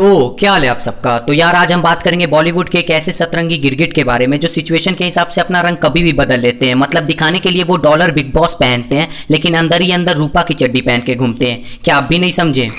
ओ क्या हाल है आप सबका। तो यार आज हम बात करेंगे बॉलीवुड के एक ऐसे सतरंगी गिरगिट के बारे में जो सिचुएशन के हिसाब से अपना रंग कभी भी बदल लेते हैं। मतलब दिखाने के लिए वो डॉलर बिग बॉस पहनते हैं लेकिन अंदर ही अंदर रूपा की चड्डी पहन के घूमते हैं। क्या आप भी नहीं समझे?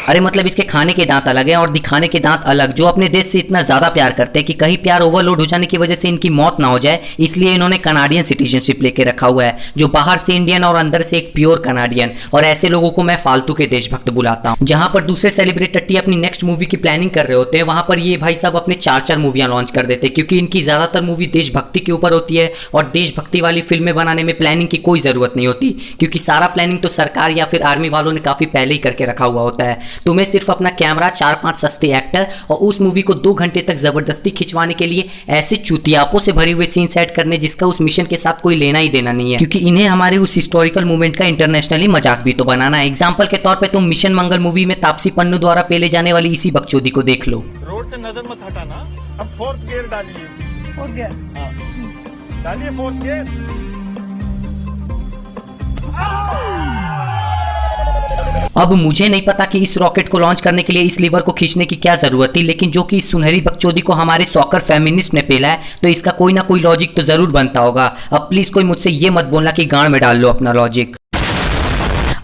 अरे मतलब इसके खाने के दांत अलग हैं और दिखाने के दांत अलग। जो अपने देश से इतना ज़्यादा प्यार करते हैं कि कहीं प्यार ओवरलोड हो जाने की वजह से इनकी मौत ना हो जाए, इसलिए इन्होंने कनाडियन सिटीजनशिप लेके रखा हुआ है, जो बाहर से इंडियन और अंदर से एक प्योर कनाडियन। और ऐसे लोगों को मैं फालतू के देशभक्त बुलाता हूँ। जहां पर दूसरे सेलिब्रिटी टट्टी अपनी नेक्स्ट मूवी की प्लानिंग कर रहे होते हैं, वहां पर ये भाई साहब अपने 4-4 मूवियां लॉन्च कर देते हैं, क्योंकि इनकी ज़्यादातर मूवी देशभक्ति के ऊपर होती है और देशभक्ति वाली फिल्में बनाने में प्लानिंग की कोई ज़रूरत नहीं होती, क्योंकि सारा प्लानिंग तो सरकार या फिर आर्मी वालों ने काफ़ी पहले ही करके रखा हुआ होता है। तुम्हें सिर्फ अपना कैमरा, 4-5 सस्ते एक्टर और उस मूवी को 2 घंटे तक जबरदस्ती खिंचवाने के लिए ऐसे चुतियापों से भरे हुए सीन सेट करने जिसका उस मिशन के साथ कोई लेना ही देना नहीं है, क्योंकि इन्हें हमारे उस हिस्टोरिकल मूवमेंट का इंटरनेशनली मजाक भी तो बनाना है। एग्जांपल के तौर पे तुम मिशन मंगल मूवी में तापसी पन्नू द्वारा पेले जाने वाली इसी बकचोदी को देख लो। रोड से नजर मत हटाना, अब 4th गियर डालिए। 4th गियर डालिए 4th गियर। अब मुझे नहीं पता कि इस रॉकेट को लॉन्च करने के लिए इस लीवर को खींचने की क्या जरूरत थी, लेकिन जो कि इस सुनहरी बकचोदी को हमारे सॉकर फेमिनिस्ट ने पेला है, तो इसका कोई ना कोई लॉजिक तो जरूर बनता होगा। अब प्लीज कोई मुझसे ये मत बोलना कि गांड में डाल लो अपना लॉजिक।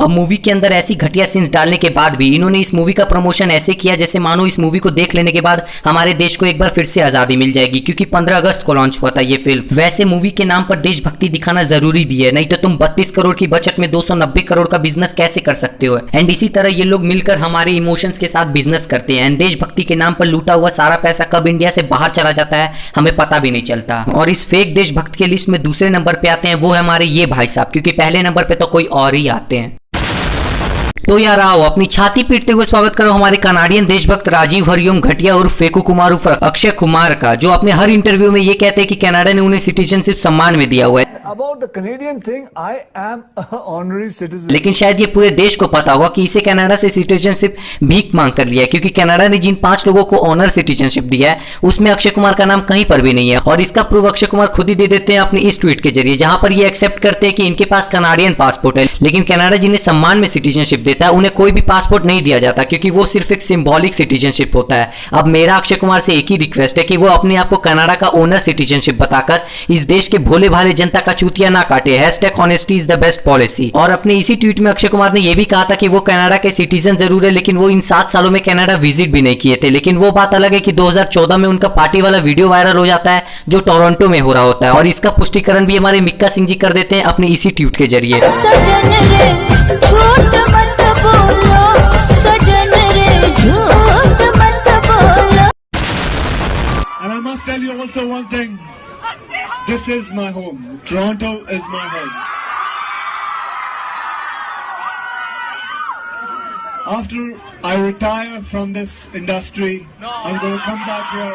अब मूवी के अंदर ऐसी घटिया सीन्स डालने के बाद भी इन्होंने इस मूवी का प्रमोशन ऐसे किया जैसे मानो इस मूवी को देख लेने के बाद हमारे देश को एक बार फिर से आज़ादी मिल जाएगी, क्योंकि 15 अगस्त को लॉन्च हुआ था ये फिल्म। वैसे मूवी के नाम पर देशभक्ति दिखाना जरूरी भी है, नहीं तो तुम 32 करोड़ की बचत में 290 करोड़ का बिजनेस कैसे कर सकते हो। एंड इसी तरह ये लोग मिलकर हमारे इमोशंस के साथ बिजनेस करते हैं। एंड देशभक्ति के नाम पर लूटा हुआ सारा पैसा कब इंडिया से बाहर चला जाता है हमें पता भी नहीं चलता। और इस फेक देशभक्त के लिस्ट में दूसरे नंबर पे आते हैं वो है हमारे ये भाई साहब, क्योंकि पहले नंबर पे तो कोई और ही आते हैं। तो यार आओ अपनी छाती पीटते हुए स्वागत करो हमारे कनाडियन देशभक्त राजीव हरिओम घटिया उर्फ फेकू कुमार उर्फ अक्षय कुमार का, जो अपने हर इंटरव्यू में ये कहते हैं कि कनाडा ने उन्हें सिटीजनशिप सम्मान में दिया हुआ है। About the Canadian thing, I am an honorary citizen. लेकिन शायद ये पूरे देश को पता होगा कि इसे कनाडा से सिटीजनशिप भीख मांग कर लिया है, क्योंकि कनाडा ने जिन 5 लोगों को ऑनर सिटीजनशिप दिया है उसमें अक्षय कुमार का नाम कहीं पर भी नहीं है। और इसका प्रूफ अक्षय कुमार खुद ही दे देते हैं अपनी इस ट्वीट के जरिए, जहां पर ये एक्सेप्ट करते हैं कि इनके पास कनाडियन पासपोर्ट है, लेकिन कनाडा जिन्हें सम्मान में सिटीजनशिप देता है उन्हें कोई भी पासपोर्ट नहीं दिया जाता, क्योंकि वो सिर्फ एक सिंबॉलिक सिटीजनशिप होता है। अब मेरा अक्षय कुमार से एक ही रिक्वेस्ट है कि वो अपने आप को कनाडा का ओनर सिटीजनशिप बताकर इस देश के भोले भाले जनता का चूतिया ना काटे। #honesty is the best policy। और अपने इसी ट्वीट में अक्षय कुमार ने यह भी कहा था कि वो कनाडा के सिटीजन जरूर है, लेकिन वो इन 7 सालों में कनाडा विजिट भी नहीं किए थे। लेकिन वो बात अलग है कि 2014 में उनका पार्टी वाला वीडियो वायरल हो जाता है जो टोरंटो में हो रहा होता है, और इसका पुष्टिकरण भी हमारे मिक्का सिंह जी कर देते हैं अपने इसी ट्वीट के जरिए। सजन रे झूठ मत बोलो, सजन रे झूठ मत बोलो। And I must tell you also one thing. This is my home. Toronto is my home. After I retire from this industry, I'm going to come back here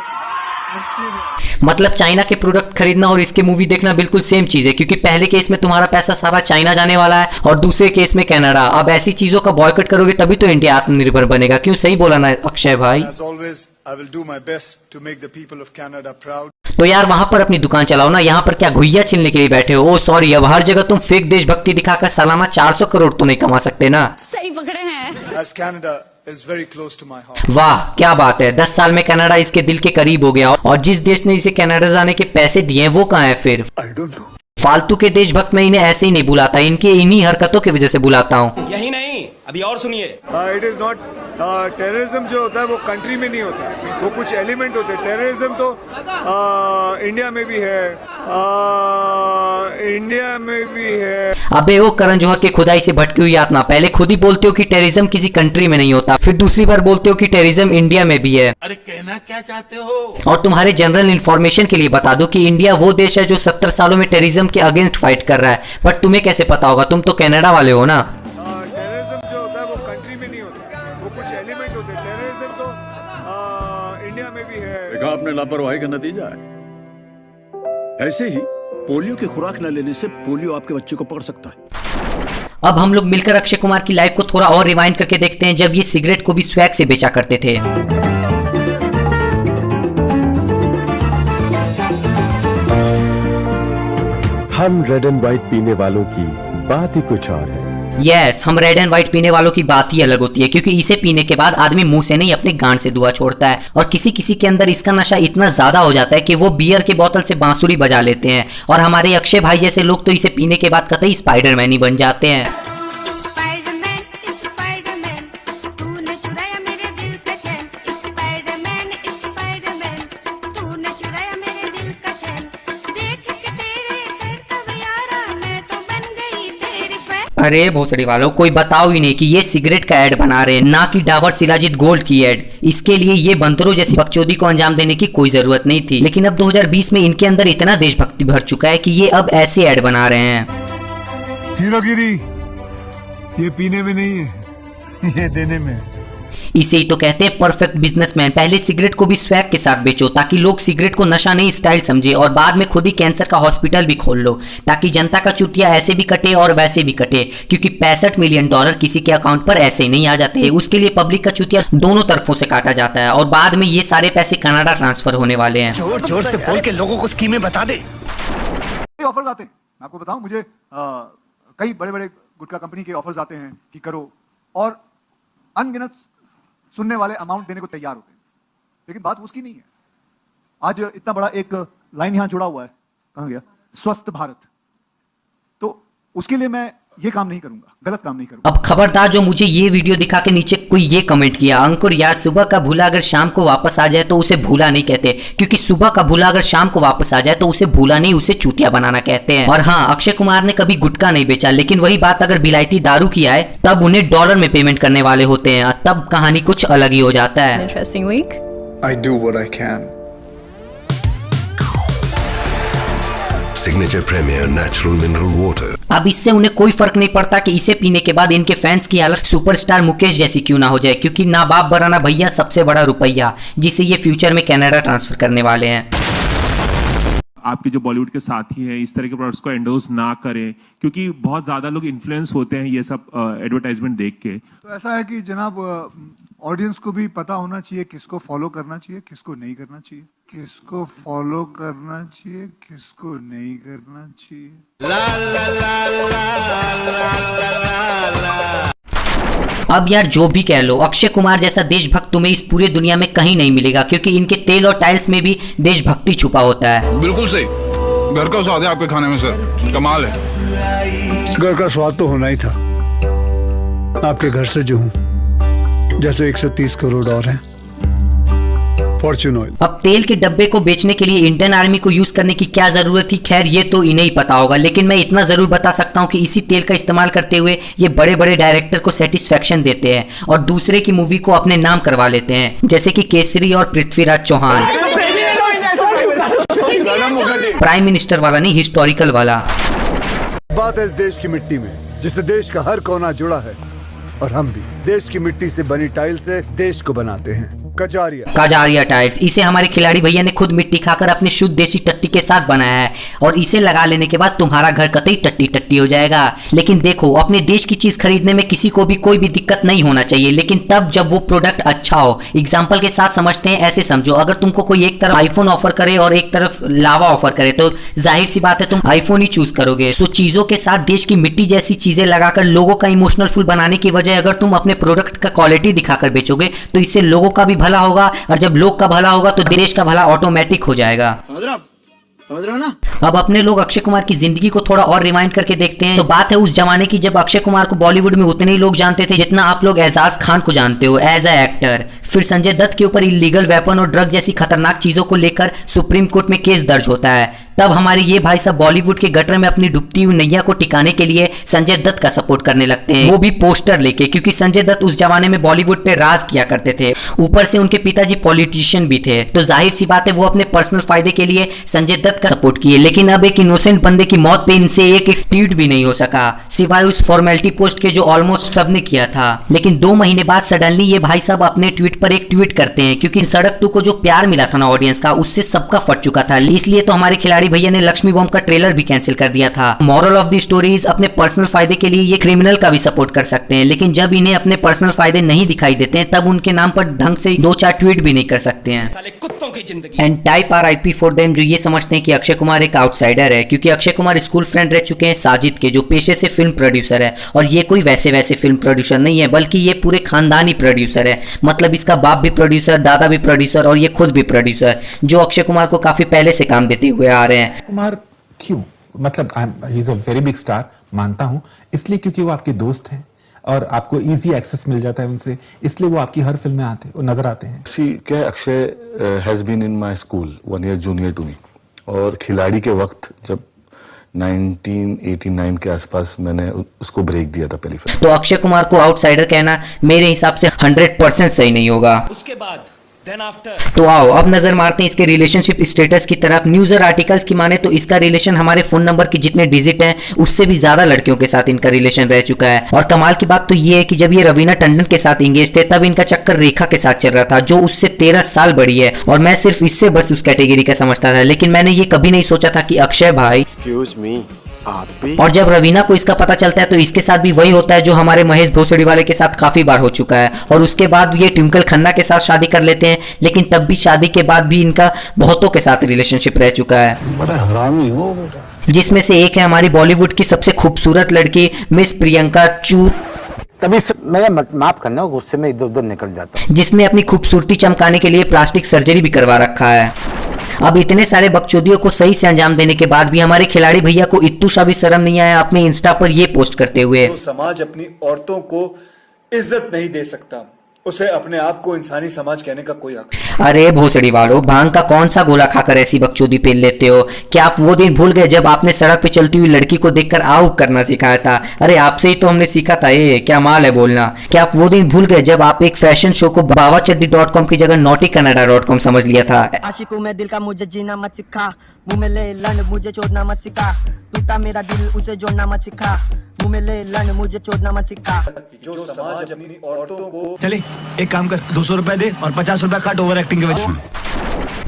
and stay here. मतलब China के product खरीदना और इसके movie देखना बिल्कुल same चीज है, क्योंकि पहले केस में तुम्हारा पैसा सारा चाइना जाने वाला है और दूसरे केस में कनाडा। अब ऐसी चीजों का बॉयकॉट करोगे तभी तो इंडिया आत्मनिर्भर बनेगा। क्यों, सही बोला ना अक्षय भाई? As always, I will do my best to make the people of Canada proud. तो यार वहां पर अपनी दुकान चलाओ ना, यहाँ पर क्या घुइया छीलने के लिए बैठे हो? ओ सॉरी, अब हर जगह तुम फेक देशभक्ति दिखाकर सालाना 400 करोड़ तो नहीं कमा सकते ना। सही पकड़े हैं। As Canada is very close to my heart. वाह क्या बात है, 10 साल में कनाडा इसके दिल के करीब हो गया। और जिस देश ने इसे कनाडा जाने के पैसे दिए हैं वो कहाँ है फिर? I don't know. फालतू के देशभक्त में इन्हें ऐसे ही नहीं बुलाता, इनकी इन्हीं हरकतों की वजह से बुलाता हूँ। यही नहीं, अभी और सुनिए। It is not टेररिज्म जो होता है वो कंट्री में नहीं होता, वो कुछ एलिमेंट होते हैं। टेररिज्म तो इंडिया में भी है, इंडिया में भी है। अबे ओ करण जौहर के खुदाई से भटकी हुई आत्मा, पहले खुद ही बोलते हो कि टेररिज्म किसी कंट्री में नहीं होता, फिर दूसरी बार बोलते हो कि टेररिज्म इंडिया में भी है। अरे कहना क्या चाहते हो? और तुम्हारे जनरल इंफॉर्मेशन के लिए बता दो कि इंडिया वो देश है जो 70 सालों में टेररिज्म के अगेंस्ट फाइट कर रहा है, बट तुम्हें कैसे पता होगा? तुम तो कनाडा वाले हो ना। टेररिज्म जो होता है वो कंट्री में नहीं होता, वो कुछ एलिमेंट होते हैं। टेररिज्म तो इंडिया में भी है। देखा आपने, लापरवाही का नतीजा है। ऐसे ही पोलियो की खुराक न लेने से पोलियो आपके बच्चे को पकड़ सकता है। अब हम लोग मिलकर अक्षय कुमार की लाइफ को थोड़ा और रिवाइंड करके देखते हैं, जब ये सिगरेट को भी स्वैग से बेचा करते थे। हम रेड एंड व्हाइट पीने वालों की बात ही कुछ और है। यस, हम रेड एंड व्हाइट पीने वालों की बात ही अलग होती है, क्योंकि इसे पीने के बाद आदमी मुंह से नहीं अपने गांड से धुआं छोड़ता है। और किसी किसी के अंदर इसका नशा इतना ज्यादा हो जाता है कि वो बियर के बोतल से बांसुरी बजा लेते हैं। और हमारे अक्षय भाई जैसे लोग तो इसे पीने के बाद कतई स्पाइडरमैन ही बन जाते हैं। स्पाइडरमैन स्पाइडरमैन तूने चुराया मेरे दिल का चैन, स्पाइडरमैन स्पाइडरमैन तूने चुराया मेरे दिल का चैन, देख के तेरे करतब यारा मैं तो बन गई तेरी फैन। अरे भोसड़ी वालों, कोई बताओ ही नहीं कि ये सिगरेट का ऐड बना रहे हैं, ना कि डाबर शिलाजीत गोल्ड की ऐड। इसके लिए ये बंदरों जैसी बकचोदी को अंजाम देने की कोई जरूरत नहीं थी। लेकिन अब 2020 में इनके अंदर इतना देशभक्ति भर चुका है कि ये अब ऐसे ऐड बना रहे हैं। हीरोगिरी ये पीने में नहीं है, ये देने में है। इसे ही तो कहते हैं परफेक्ट बिजनेसमैन। पहले सिगरेट को भी स्वैग के साथ बेचो ताकि लोग सिगरेट को नशा नहीं स्टाइल समझे, और बाद में खुद ही कैंसर का हॉस्पिटल भी खोल लो ताकि जनता का चुटिया ऐसे भी कटे और वैसे भी कटे, क्योंकि $65 मिलियन किसी के अकाउंट पर ऐसे ही नहीं आ जाते। उसके लिए पब्लिक का चुटिया दोनों तरफों से काटा जाता है और बाद में ये सारे पैसे कनाडा ट्रांसफर होने वाले हैं। जोर जोर से बोल के लोगों को स्कीमें बता दे। ऑफर्स आते हैं, मैं आपको बताऊं, मुझे कई बड़े बड़े गुटखा कंपनी के ऑफर्स आते हैं कि करो, और अनगिनत सुनने वाले अमाउंट देने को तैयार होते हैं, लेकिन बात उसकी नहीं है। आज इतना बड़ा एक लाइन यहां जुड़ा हुआ है, कहां गया, स्वस्थ भारत, तो उसके लिए मैं ये काम नहीं करूंगा, गलत काम नहीं करूंगा। अब खबरदार जो मुझे ये वीडियो दिखा के नीचे कोई ये कमेंट किया, अंकुर यार सुबह का भूला अगर शाम को वापस आ जाए तो उसे भूला नहीं कहते, क्योंकि सुबह का भूला अगर शाम को वापस आ जाए तो उसे भूला नहीं, उसे चूतिया बनाना कहते हैं। और हाँ, अक्षय कुमार ने कभी गुटखा नहीं बेचा, लेकिन वही बात अगर बिलायती दारू की आए तब उन्हें डॉलर में पेमेंट करने वाले होते हैं, तब कहानी कुछ अलग ही हो जाता है। Interesting week. I do what I can. Signature Premier Natural Mineral Water. अब इससे उन्हें कोई फर्क नहीं पड़ता कि इसे पीने के बाद इनके फैंस की हालत सुपरस्टार मुकेश जैसी क्यों ना हो जाए, क्योंकि ना बाप बराना भैया सबसे बड़ा रुपया, जिसे ये फ्यूचर में कनाडा ट्रांसफर करने वाले हैं। आपके जो बॉलीवुड के साथी हैं इस तरह के प्रोडक्ट्स को एंडोर्स ना करें, क्योंकि बहुत ज़्यादा लोग इन्फ्लुएंस होते हैं ये सब एडवर्टाइजमेंट देख के। तो ऐसा है कि जनाब, ऑडियंस को भी पता होना चाहिए किसको फॉलो करना चाहिए, किसको नहीं करना चाहिए, किसको फॉलो करना चाहिए, किसको नहीं करना चाहिए। अब यार जो भी कह लो, अक्षय कुमार जैसा देशभक्त तुम्हें इस पूरी दुनिया में कहीं नहीं मिलेगा, क्योंकि इनके तेल और टाइल्स में भी देशभक्ति छुपा होता है। बिल्कुल सही, घर का स्वाद है आपके खाने में सर, कमाल है। घर का स्वाद तो होना ही था, आपके घर से जो हूँ, जैसे 130 करोड़ और हैं। Fortune oil. अब तेल के डब्बे को बेचने के लिए इंडियन आर्मी को यूज करने की क्या जरूरत थी, खैर ये तो इन्हें ही पता होगा, लेकिन मैं इतना जरूर बता सकता हूँ कि इसी तेल का इस्तेमाल करते हुए ये बड़े बड़े डायरेक्टर को सेटिस्फेक्शन देते हैं और दूसरे की मूवी को अपने नाम करवा लेते हैं, जैसे कि केसरी और पृथ्वीराज चौहान। प्राइम मिनिस्टर वाला नहीं, हिस्टोरिकल वाला। बात है इस देश की मिट्टी में, जिससे देश का हर कोना जुड़ा है, और हम भी देश की मिट्टी से बनी टाइल से देश को बनाते हैं। कजारिया टाइल्स, इसे हमारे खिलाड़ी भैया ने खुद मिट्टी खाकर अपने शुद्ध देसी टट्टी के साथ बनाया है, और इसे लगा लेने के बाद तुम्हारा घर कतई टट्टी टट्टी हो जाएगा। लेकिन देखो, अपने देश की चीज खरीदने में किसी को भी कोई भी दिक्कत नहीं होना चाहिए, लेकिन तब जब वो प्रोडक्ट अच्छा हो। एग्जाम्पल के साथ समझते हैं, ऐसे समझो, अगर तुमको कोई एक तरफ आईफोन ऑफर करे और एक तरफ लावा ऑफर करे, तो जाहिर सी बात है तुम आईफोन ही चूज करोगे। सो चीजों के साथ देश की मिट्टी जैसी चीजें लगाकर लोगों का इमोशनल फुल बनाने की वजह अगर तुम अपने प्रोडक्ट का क्वालिटी दिखाकर बेचोगे, तो इससे लोगों का भी भला होगा, और जब लोग का भला होगा तो देश का भला ऑटोमेटिक हो जाएगा। समझ रहे हो ना? अब अपने लोग अक्षय कुमार की जिंदगी को थोड़ा और रिवाइंड करके देखते हैं, तो बात है उस जमाने की जब अक्षय कुमार को बॉलीवुड में उतने ही लोग जानते थे जितना आप लोग एजाज खान को जानते हो एज अ एक्टर। फिर संजय दत्त के ऊपर इलीगल वेपन और ड्रग जैसी खतरनाक चीजों को लेकर सुप्रीम कोर्ट में केस दर्ज होता है। तब हमारे ये भाई साहब बॉलीवुड के गटर में अपनी डूबती हुई नैया को टिकाने के लिए संजय दत्त का सपोर्ट करने लगते हैं, वो भी पोस्टर लेके, क्योंकि संजय दत्त उस जमाने में बॉलीवुड पे राज किया करते थे। ऊपर से उनके पिताजी पॉलिटिशियन भी थे, तो जाहिर सी बात है वो अपने पर्सनल फायदे के लिए संजय दत्त का सपोर्ट किए। लेकिन अब एक इनोसेंट बंदे की मौत पे इनसे एक ट्वीट भी नहीं हो सका, सिवाय उस फॉर्मेलिटी पोस्ट के जो ऑलमोस्ट सबने किया था। लेकिन 2 महीने बाद सडनली ये भाई साहब अपने ट्वीट पर एक ट्वीट करते हैं, क्योंकि सड़क टू को जो प्यार मिला था ना ऑडियंस का, उससे सबका फट चुका था। इसलिए तो हमारे खिलाड़ी भैया ने लक्ष्मी बॉम्ब का ट्रेलर भी कैंसिल कर दिया था। मॉरल ऑफ द स्टोरीज, अपने पर्सनल फायदे के लिए ये क्रिमिनल का भी सपोर्ट कर सकते हैं, लेकिन जब इन्हें अपने पर्सनल फायदे नहीं दिखाई देते हैं, तब उनके नाम पर ढंग से 2-4 ट्वीट भी नहीं कर सकते हैं। साले कुत्तों की जिंदगी। And type RIP for them जो ये समझते हैं कि अक्षय कुमार एक आउटसाइडर है, क्योंकि अक्षय कुमार स्कूल फ्रेंड रह चुके हैं साजिद के, जो पेशे से फिल्म प्रोड्यूसर है। और ये कोई वैसे फिल्म प्रोड्यूसर नहीं है, बल्कि ये पूरे खानदानी प्रोड्यूसर है। मतलब इसका बाप भी प्रोड्यूसर, दादा भी प्रोड्यूसर और ये खुद भी प्रोड्यूसर, जो अक्षय कुमार को काफी पहले से काम देते हुए आ रहे हैं। कुमार क्यों, मतलब he is a very big star, मानता हूं, इसलिए क्योंकि वो आपके दोस्त हैं और आपको इजी एक्सेस मिल जाता है उनसे, इसलिए वो आपकी हर फिल्म में आते वो नजर आते हैं। क्या Akshay has been in my school 1 year junior to me, और खिलाड़ी के वक्त जब 1989 के आसपास मैंने उसको ब्रेक दिया था पहली फिल्म। तो अक्षय कुमार को आउटसाइडर कहना मेरे हिसाब से 100% सही नहीं होगा। उसके बाद तो आओ अब नजर मारते हैं इसके रिलेशनशिप स्टेटस की तरफ। न्यूज और आर्टिकल्स की माने तो इसका रिलेशन हमारे फोन नंबर के जितने डिजिट हैं उससे भी ज्यादा लड़कियों के साथ इनका रिलेशन रह चुका है। और कमाल की बात तो ये है कि जब ये रवीना टंडन के साथ इंगेज थे तब इनका चक्कर रेखा के साथ चल रहा था, जो उससे 13 साल बड़ी है। और मैं सिर्फ इससे बस उस कैटेगरी का समझता था, लेकिन मैंने ये कभी नहीं सोचा था कि अक्षय भाई, एक्सक्यूज मी, और जब रवीना को इसका पता चलता है तो इसके साथ भी वही होता है जो हमारे महेश भोसड़ी वाले के साथ काफी बार हो चुका है। और उसके बाद ये ट्विंकल खन्ना के साथ शादी कर लेते हैं, लेकिन तब भी शादी के बाद भी इनका बहुतों के साथ रिलेशनशिप रह चुका है। बड़ा हरामी हो बेटा। जिसमें से एक है हमारी बॉलीवुड की सबसे खूबसूरत लड़की मिस प्रियंका चू, तभी मैं माफ करना, गुस्से में इधर उधर निकल जाता हूं, जिसने अपनी खूबसूरती चमकाने के लिए प्लास्टिक सर्जरी भी करवा रखा है। अब इतने सारे बकचोदियों को सही से अंजाम देने के बाद भी हमारे खिलाड़ी भैया को इत्तू सा भी शर्म नहीं आया अपने इंस्टा पर ये पोस्ट करते हुए, तो समाज अपनी औरतों को इज्जत नहीं दे सकता, उसे अपने आप को इंसानी समाज कहने का कोई हक नहीं। अरे भोसड़ी वालों, भांग का कौन सा गोला खाकर ऐसी बकचोदी पेल लेते हो? क्या आप वो दिन भूल गए जब आपने सड़क पे चलती हुई लड़की को देखकर आओ करना सिखाया था? अरे आपसे ही तो हमने सीखा था, ये क्या माल है बोलना। क्या आप वो दिन भूल गए जब आप एक फैशन शो को बावाचड्डी.com की जगह naughtycanada.com समझ लिया था? आशिकों में दिल का मुझे जीना मत सिखा, मुंह में ले लन मुझे छोड़ना मत सिखा, टूटा मेरा दिल उसे जोड़ना मत सिखा, मुंह में ले लन मुझे छोड़ना मत सिखा। जो समाज अपनी औरतों को, चले एक काम कर, 200 रुपए दे और 50 रुपए काट ओवर एक्टिंग के वजह।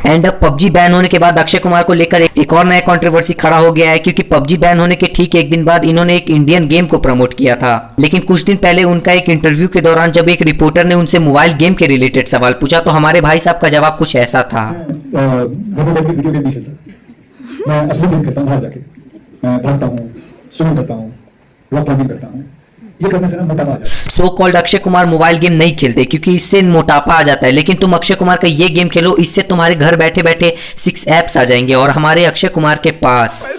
एंड अब PUBG बैन होने के बाद अक्षय कुमार को लेकर एक और नया कंट्रोवर्सी खड़ा हो गया है, क्योंकि PUBG बैन होने के ठीक एक दिन बाद इन्होंने एक इंडियन गेम को प्रमोट किया था। लेकिन कुछ दिन पहले उनका एक इंटरव्यू के दौरान जब एक रिपोर्टर ने उनसे मोबाइल गेम के रिलेटेड सवाल पूछा तो हमारे भाई साहब का जवाब कुछ ऐसा था। मैं असली गेम खेलता हूँ, बाहर जाके मैं भागता हूँ, स्विमिंग करता हूँ, रॉक क्लाइंबिंग करता हूँ, ये करने से ना मोटापा आ जाता है। So called Akshay Kumar mobile game नहीं खेलते क्योंकि इससे मोटापा आ जाता है, लेकिन तुम अक्षय कुमार का ये गेम खेलो, इससे तुम्हारे घर बैठे बैठे 6 एप्स आ जाएंगे और हमारे अक्षय कुमार के पास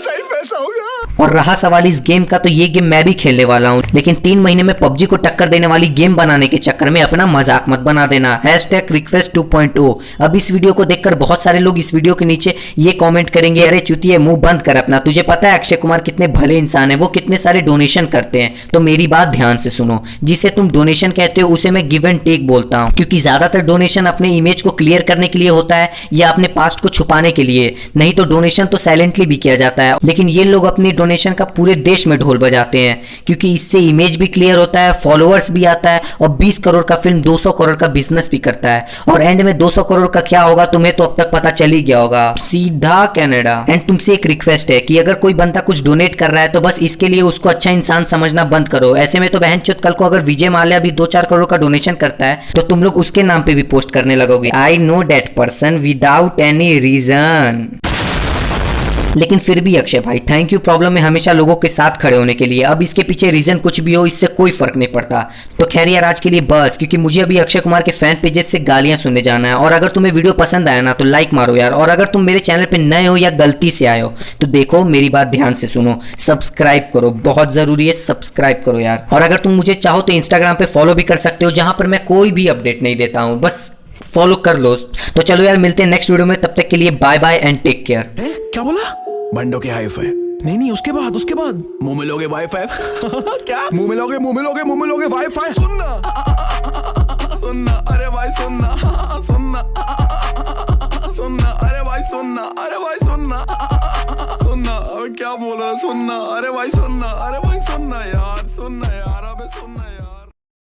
और रहा सवाल इस गेम का, तो ये गेम मैं भी खेलने वाला हूँ, लेकिन 3 महीने में PUBG को टक्कर देने वाली गेम बनाने के चक्कर में अपना मजाक मत बना देना। #request 2.0। अब इस वीडियो को देखकर बहुत सारे लोग इस वीडियो के नीचे ये कमेंट करेंगे, अरे चुतिए मुंह बंद कर अपना, तुझे पता है अक्षय कुमार कितने भले इंसान है, वो कितने सारे डोनेशन करते हैं। तो मेरी बात ध्यान से सुनो, जिसे तुम डोनेशन कहते हो उसे मैं गिव एंड टेक बोलता हूँ, क्योंकि ज्यादातर डोनेशन अपने इमेज को क्लियर करने के लिए होता है या अपने पास्ट को छुपाने के लिए, नहीं तो डोनेशन तो साइलेंटली भी किया जाता है। लेकिन ये लोग अपनी डोनेशन का पूरे देश में ढोल बजाते हैं, क्योंकि इससे इमेज भी क्लियर होता है, फॉलोअर्स भी आता है और 20 करोड़ का फिल्म 200 करोड़ का बिजनेस भी करता है। और एंड में 200 करोड़ का क्या होगा तुम्हें तो अब तक पता चल ही गया होगा, सीधा कनाडा। एंड तुमसे एक रिक्वेस्ट है कि अगर कोई बंदा कुछ डोनेट कर रहा है तो बस इसके लिए उसको अच्छा इंसान समझना बंद करो। ऐसे में तो बहनचोद कल को अगर विजय माल्या भी 2-4 करोड़ का डोनेशन करता है तो तुम लोग उसके नाम पे भी पोस्ट करने लगोगे, I know that person without any reason. लेकिन फिर भी अक्षय भाई थैंक यू प्रॉब्लम में हमेशा लोगों के साथ खड़े होने के लिए। अब इसके पीछे रीजन कुछ भी हो इससे कोई फर्क नहीं पड़ता। तो खैर यार आज के लिए बस, क्योंकि मुझे अभी अक्षय कुमार के फैन पेजेस से गालियां सुनने जाना है। और अगर तुम्हें वीडियो पसंद आया ना तो लाइक मारो यार, और अगर तुम मेरे चैनल पे नए हो या गलती से आए हो तो देखो मेरी बात ध्यान से सुनो, सब्सक्राइब करो, बहुत जरूरी है, सब्सक्राइब करो यार। और अगर तुम मुझे चाहो तो इंस्टाग्राम पे फॉलो भी कर सकते हो, जहां पर मैं कोई भी अपडेट नहीं देता हूँ, बस फॉलो कर लो। तो चलो यार मिलते हैं नेक्स्ट वीडियो में, तब तक के लिए bye bye and take care. क्या बोला? बंडों के हाई फाइव नहीं उसके बाद मुंह में लोगे वाईफाई क्या मुंह में लोगे वाईफाई सुनना अरे भाई सुनना अरे भाई सुनना अब क्या बोला सुनना अरे भाई सुनना यार सुनना